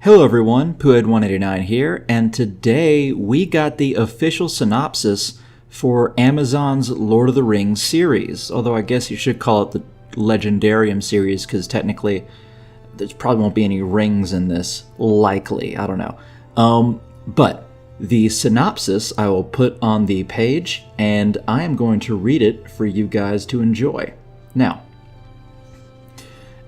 Hello everyone, Pued189 here, and today we got the official synopsis for Amazon's Lord of the Rings series, although I guess you should call it the Legendarium series, because technically there probably won't be any rings in this, likely, I don't know. But the synopsis I will put on the page, and I am going to read it for you guys to enjoy. Now,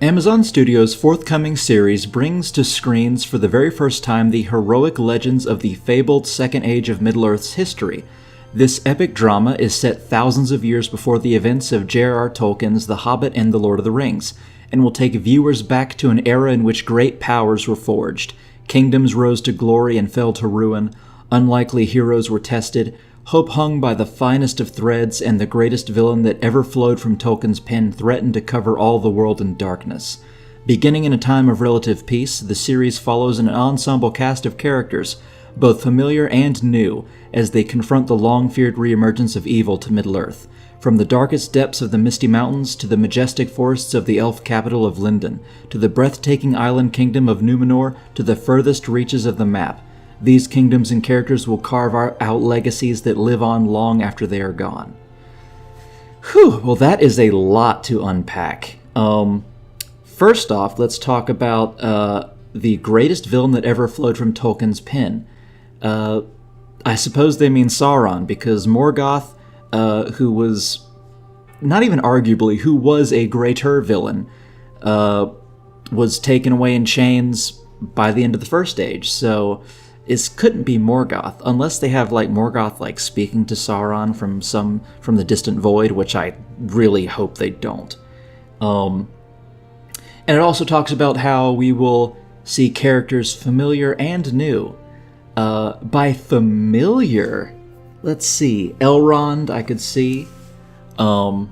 Amazon Studios' forthcoming series brings to screens for the very first time the heroic legends of the fabled Second Age of Middle-earth's history. This epic drama is set thousands of years before the events of J.R.R. Tolkien's The Hobbit and The Lord of the Rings, and will take viewers back to an era in which great powers were forged, kingdoms rose to glory and fell to ruin, unlikely heroes were tested, hope hung by the finest of threads, and the greatest villain that ever flowed from Tolkien's pen threatened to cover all the world in darkness. Beginning in a time of relative peace, the series follows an ensemble cast of characters, both familiar and new, as they confront the long-feared reemergence of evil to Middle-earth. From the darkest depths of the Misty Mountains to the majestic forests of the elf capital of Lindon, to the breathtaking island kingdom of Numenor, to the furthest reaches of the map, these kingdoms and characters will carve out legacies that live on long after they are gone. Whew, well that is a lot to unpack. First off, let's talk about the greatest villain that ever flowed from Tolkien's pen. I suppose they mean Sauron, because Morgoth, who was, not even arguably, who was a greater villain, was taken away in chains by the end of the First Age, so it couldn't be Morgoth, unless they have Morgoth speaking to Sauron from the distant void, which I really hope they don't. And it also talks about how we will see characters familiar and new. By familiar, let's see, Elrond I could see, Galadriel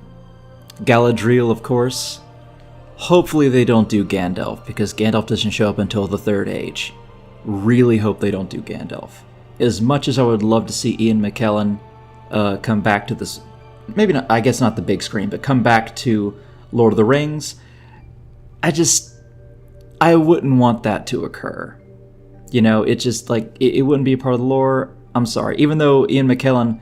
of course. Hopefully they don't do Gandalf, because Gandalf doesn't show up until the Third Age. Really hope they don't do Gandalf. As much as I would love to see Ian McKellen come back to this, maybe not, I guess not the big screen, but come back to Lord of the Rings, I wouldn't want that to occur. You know, it just, it wouldn't be a part of the lore. I'm sorry. Even though Ian McKellen,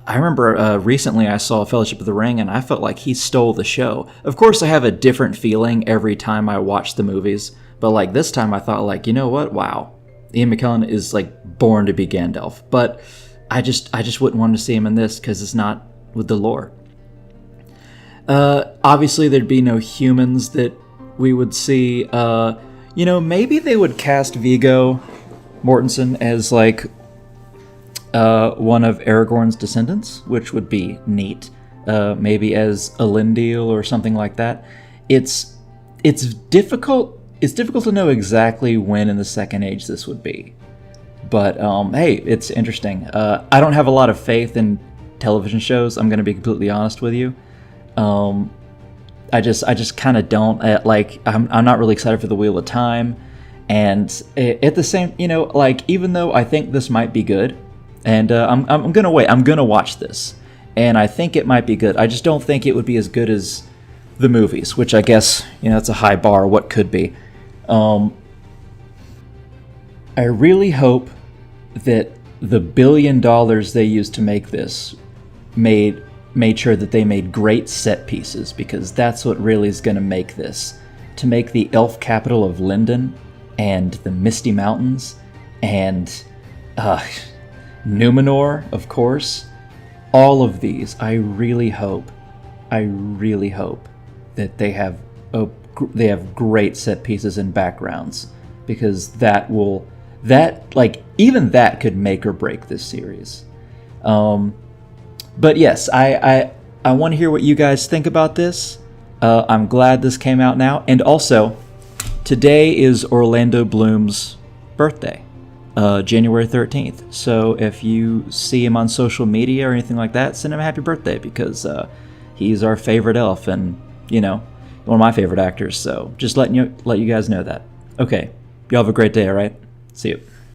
I remember recently I saw Fellowship of the Ring, and I felt like he stole the show. Of course, I have a different feeling every time I watch the movies, but this time I thought, you know what? Wow. Ian McKellen is, born to be Gandalf. But I just wouldn't want to see him in this, because it's not with the lore. Obviously, there'd be no humans that we would see. Maybe they would cast Viggo Mortensen as, one of Aragorn's descendants, which would be neat. Maybe as Elendil or something like that. It's difficult. It's difficult to know exactly when in the Second Age this would be. But, hey, it's interesting. I don't have a lot of faith in television shows, I'm going to be completely honest with you. I just kind of don't. I'm not really excited for the Wheel of Time. And at the same, even though I think this might be good, and I'm going to wait. I'm going to watch this. And I think it might be good. I just don't think it would be as good as the movies, which I guess, it's a high bar, what could be. I really hope that the $1 billion they used to make this made sure that they made great set pieces, because that's what really is going to make this. To make the elf capital of Lindon, and the Misty Mountains, and Numenor, of course. All of these, I really hope that they have great set pieces and backgrounds, because even that could make or break this series. But yes, I want to hear what you guys think about this. I'm glad this came out now, and also today is Orlando Bloom's birthday, January 13th. So if you see him on social media or anything like that, send him a happy birthday, because he's our favorite elf, and one of my favorite actors. So just letting you guys know that. Okay, y'all have a great day. All right, see you.